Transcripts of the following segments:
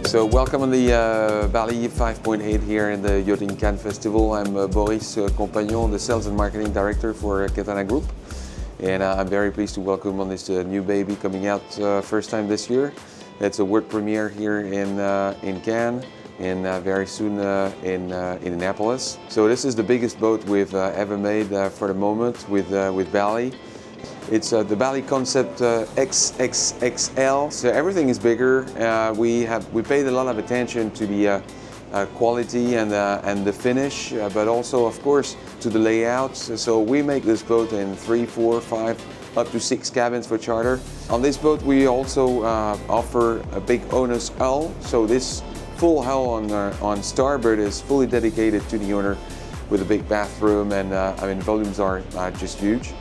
So welcome on the Bali 5.8 here in the Yachting Cannes Festival. I'm Boris Compagnon, the Sales and Marketing Director for Catamaran Group. And I'm very pleased to welcome on this new baby coming out first time this year. It's a world premiere here in Cannes and very soon in Annapolis. So this is the biggest boat we've ever made for the moment with Bali. It's the Bali Concept XXXL, so everything is bigger. We paid a lot of attention to the quality and the finish, but also, of course, to the layout. So we make this boat in 3, 4, 5, up to 6 cabins for charter. On this boat, we also offer a big owner's hull. So this full hull on Starboard is fully dedicated to the owner with a big bathroom, and volumes are just huge.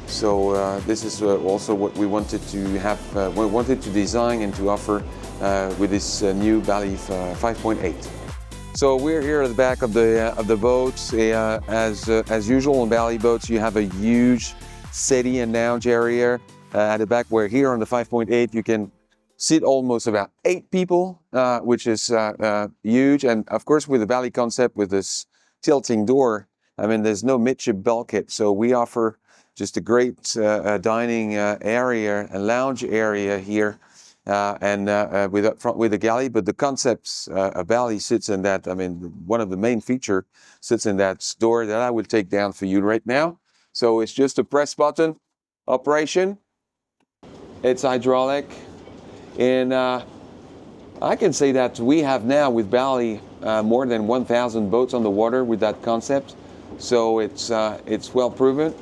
So this is also what we wanted to have, we wanted to design and to offer with this new Bali 5.8. So we're here at the back of the boat. As usual on Bali boats, you have a huge settee and lounge area at the back. Where here on the 5.8, you can sit almost about 8 people, which is huge. And of course, with the Bali concept, with this tilting door, there's no midship bulkhead, so we offer just a great dining area, a lounge area here, and with up front with the galley. But the concepts Bali sits in that. One of the main feature sits in that door that I will take down for you right now. So it's just a press button operation. It's hydraulic, and I can say that we have now with Bali more than 1,000 boats on the water with that concept. So it's well proven.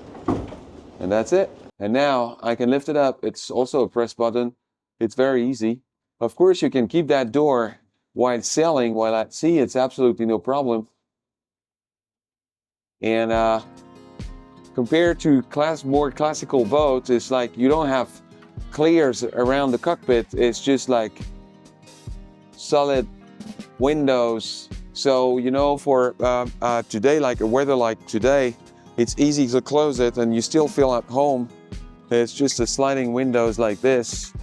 And that's it. And now I can lift it up. It's also a press button. It's very easy. Of course, you can keep that door while sailing, while at sea. It's absolutely no problem. And compared to more classical boats, it's like you don't have clears around the cockpit. It's just like solid windows. So, for today, like a weather like today, it's easy to close it and you still feel at home. It's just a sliding windows like this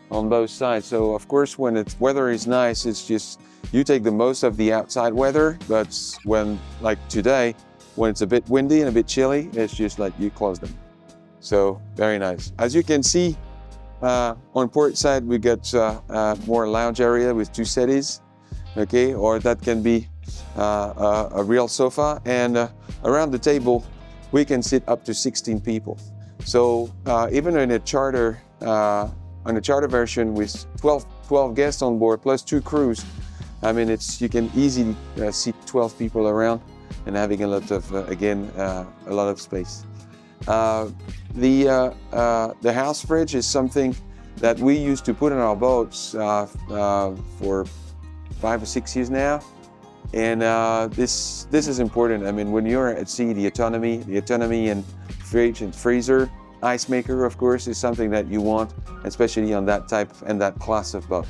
on both sides. So of course, when weather is nice, it's just you take the most of the outside weather. But when, like today, when it's a bit windy and a bit chilly, it's just like you close them. So very nice. As you can see, on port side, we got more lounge area with 2 settees. Okay, or that can be a real sofa, and around the table we can sit up to 16 people. So even in a charter, on a charter version with 12 guests on board plus 2 crews, you can easily seat 12 people around and having a lot of a lot of space. The house fridge is something that we used to put in our boats for 5 or 6 years now, and this is important. When you're at sea, the autonomy and fridge and freezer, ice maker, of course, is something that you want, especially on that type and that class of boat.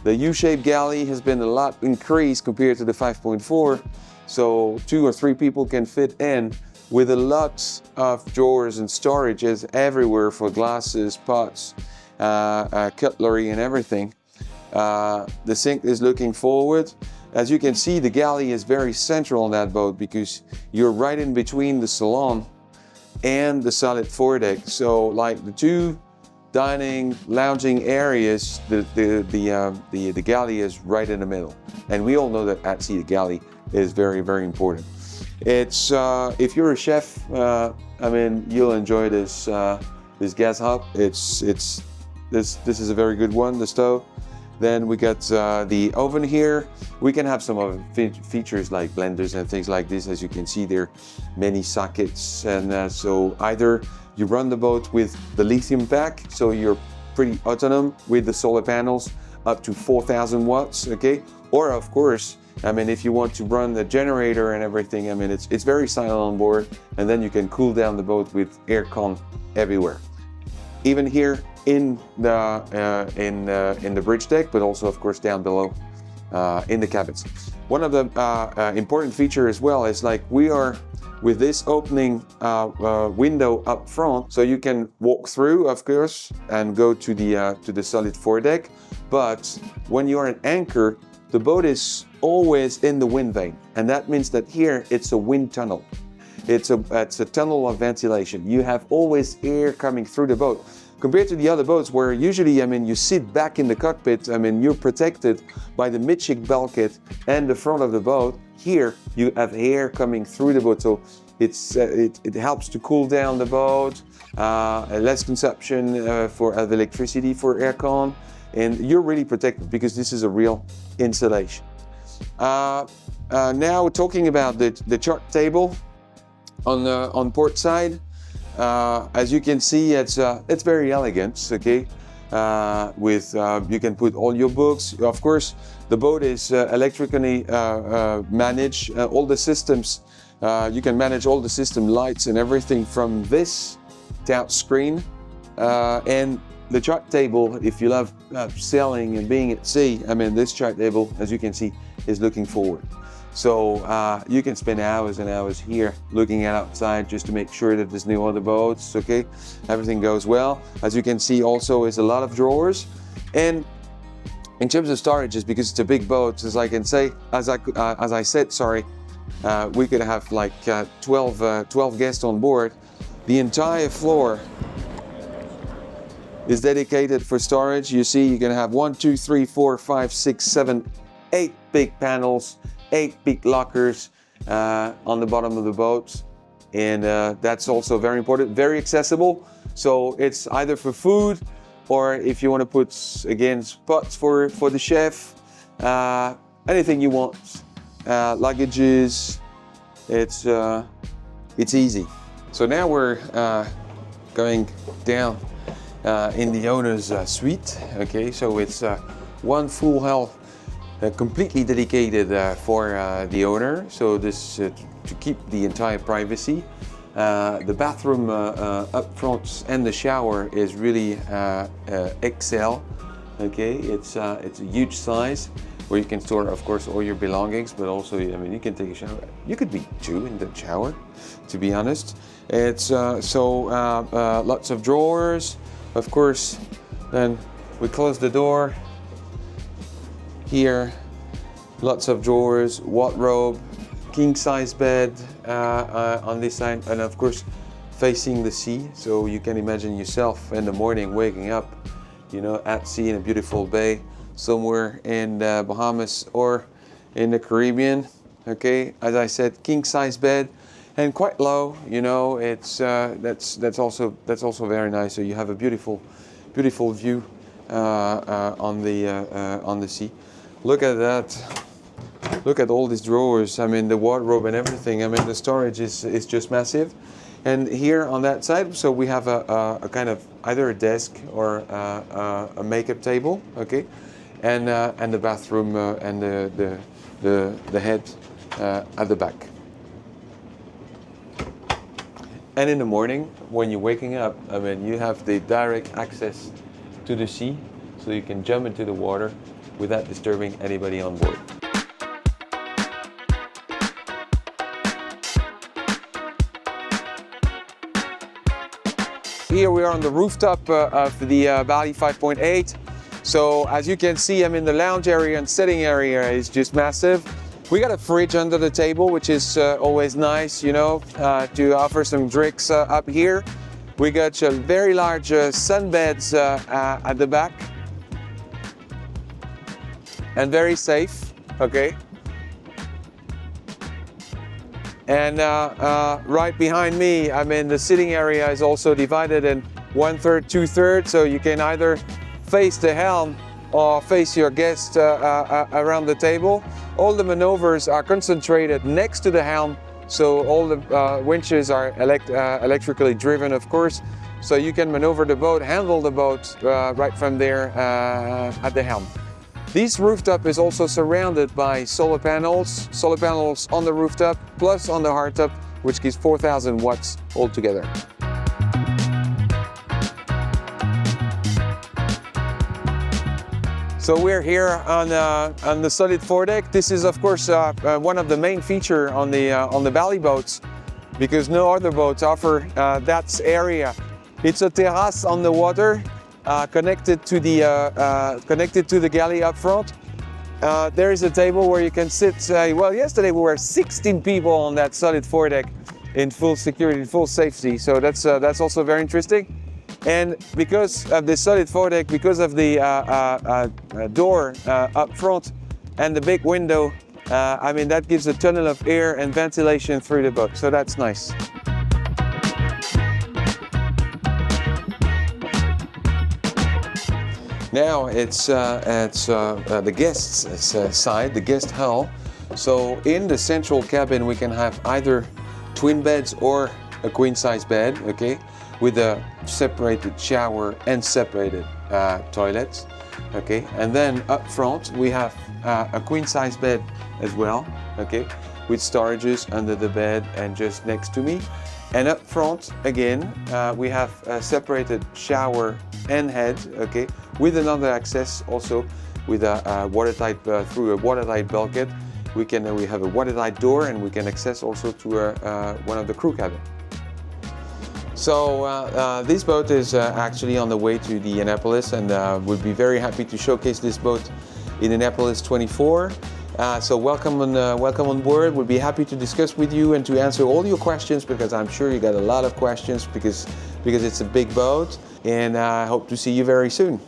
The U-shaped galley has been a lot increased compared to the 5.4, so 2 or 3 people can fit in with a lot of drawers and storages everywhere for glasses, pots, cutlery, and everything. The sink is looking forward. As you can see, the galley is very central on that boat because you're right in between the Salon and the solid foredeck. So like the 2 dining, lounging areas, the galley is right in the middle. And we all know that at sea the galley is very, very important. It's if you're a chef, you'll enjoy this gas hob. This is a very good one, the stove. Then we got the oven here. We can have some other features like blenders and things like this. As you can see, there are many sockets. And so either you run the boat with the lithium pack, so you're pretty autonomous with the solar panels up to 4,000 watts, okay? Or of course, if you want to run the generator and everything, it's very silent on board, and then you can cool down the boat with aircon everywhere. Even here in the bridge deck, but also of course down below in the cabins. One of the important features as well is like we are with this opening window up front, so you can walk through, of course, and go to the solid foredeck. But when you're an anchor, the boat is always in the wind vane, and that means that here it's a wind tunnel. It's a tunnel of ventilation. You have always air coming through the boat. Compared to the other boats where usually, I mean, you sit back in the cockpit, I mean, you're protected by the midship bulkhead and the front of the boat. Here, you have air coming through the boat, so it helps to cool down the boat, less consumption of electricity for aircon, and you're really protected because this is a real insulation. Now talking about the chart table on port side. As you can see, it's very elegant, okay? You can put all your books. Of course, the boat is electrically managed. All the systems, you can manage all the system lights and everything from this touch screen. And the chart table, if you love sailing and being at sea, I mean, this chart table, as you can see, is looking forward. So you can spend hours and hours here looking at outside just to make sure that there's no other boats, okay? Everything goes well. As you can see also is a lot of drawers. And in terms of storages, because it's a big boat, as I can say, as I said, sorry, we could have like 12 guests on board. The entire floor is dedicated for storage. You see, you can have 1, 2, 3, 4, 5, 6, 7, 8 big panels, 8 big lockers on the bottom of the boat, and that's also very important, very accessible. So it's either for food or if you want to put, again, spots for the chef, anything you want, luggages, it's easy. So now we're going down in the owner's suite, okay? So it's one full hull completely dedicated for the owner, so this to keep the entire privacy. The bathroom up front and the shower is really XL. Okay, it's a huge size where you can store, of course, all your belongings, but also, I mean, you can take a shower. You could be 2 in the shower, to be honest. It's lots of drawers, of course. Then we close the door. Here, lots of drawers, wardrobe, king-size bed on this side, and of course, facing the sea. So you can imagine yourself in the morning waking up, you know, at sea in a beautiful bay, somewhere in the Bahamas or in the Caribbean. Okay, as I said, king-size bed, and quite low. You know, it's that's also very nice. So you have a beautiful view on the sea. Look at that. Look at all these drawers. I mean, the wardrobe and everything. I mean, the storage is just massive. And here on that side, so we have a kind of either a desk or a makeup table, okay, and the bathroom and the head at the back. And in the morning, when you're waking up, I mean, you have the direct access to the sea, so you can jump into the water without disturbing anybody on board. Here we are on the rooftop of the Bali 5.8. So as you can see, I mean, the lounge area and sitting area is just massive. We got a fridge under the table, which is always nice, you know, to offer some drinks up here. We got a very large sunbeds at the back. And very safe, okay? And right behind me, I mean, the sitting area is also divided in 1/3, 2/3, so you can either face the helm or face your guests around the table. All the maneuvers are concentrated next to the helm, so all the winches are electrically driven, of course, so you can maneuver the boat, handle the boat right from there at the helm. This rooftop is also surrounded by solar panels on the rooftop, plus on the hardtop, which gives 4,000 watts altogether. So we're here on the solid foredeck. This is, of course, one of the main features on the Bali boats. because no other boats offer that area. It's a terrace on the water, connected to the galley up front. There is a table where you can sit. Well, yesterday we were 16 people on that solid foredeck in full security, full safety. So that's also very interesting. And because of the solid foredeck, because of the door up front and the big window, I mean, that gives a tunnel of air and ventilation through the boat. So that's nice. Now it's the guests' side, the guest hull. So in the central cabin we can have either twin beds or a queen size bed, okay, with a separated shower and separated toilets, okay. And then up front we have a queen size bed as well, okay, with storages under the bed and just next to me. And up front again we have a separated shower and head, okay, with another access also with a watertight through a watertight bulkhead. We have a watertight door and we can access also to one of the crew cabin. So this boat is actually on the way to the Annapolis, and we'll be very happy to showcase this boat in Annapolis 24. So welcome on board. We'll be happy to discuss with you and to answer all your questions, because I'm sure you got a lot of questions because it's a big boat, and I hope to see you very soon.